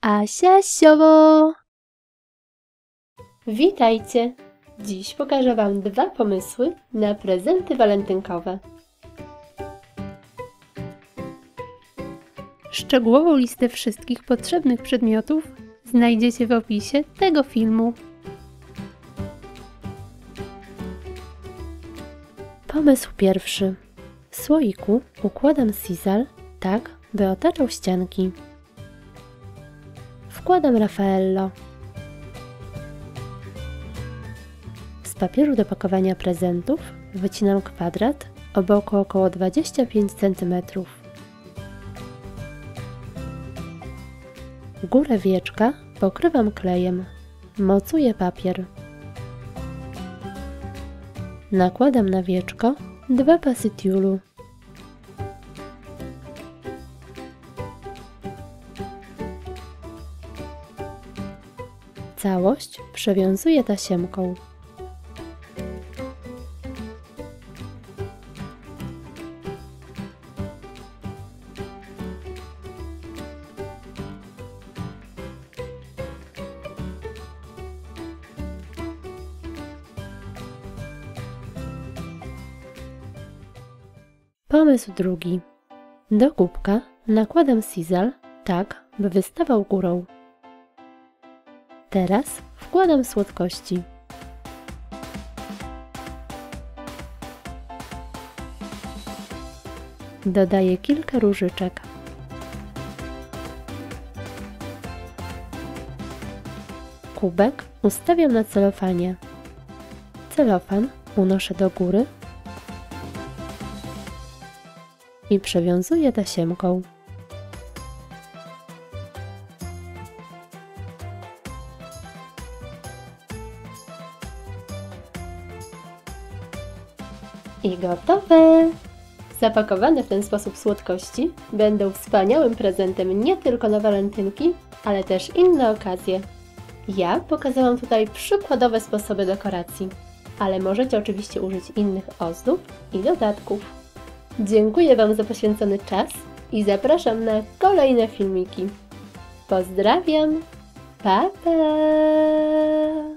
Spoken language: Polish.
Asia Siowo! Witajcie! Dziś pokażę Wam 2 pomysły na prezenty walentynkowe. Szczegółową listę wszystkich potrzebnych przedmiotów znajdziecie w opisie tego filmu. Pomysł pierwszy. W słoiku układam sisal tak, by otaczał ścianki. Wkładam Raffaello. Z papieru do pakowania prezentów wycinam kwadrat o boku około 25 cm. Górę wieczka pokrywam klejem. Mocuję papier. Nakładam na wieczko 2 pasy tiulu. Całość przewiązuję tasiemką. Pomysł drugi. Do kubka nakładam sisal tak, by wystawał górą. Teraz wkładam słodkości. Dodaję kilka różyczek. Kubek ustawiam na celofanie. Celofan unoszę do góry i przewiązuję tasiemką. I gotowe! Zapakowane w ten sposób słodkości będą wspaniałym prezentem nie tylko na walentynki, ale też inne okazje. Ja pokazałam tutaj przykładowe sposoby dekoracji, ale możecie oczywiście użyć innych ozdób i dodatków. Dziękuję Wam za poświęcony czas i zapraszam na kolejne filmiki. Pozdrawiam! Pa, pa!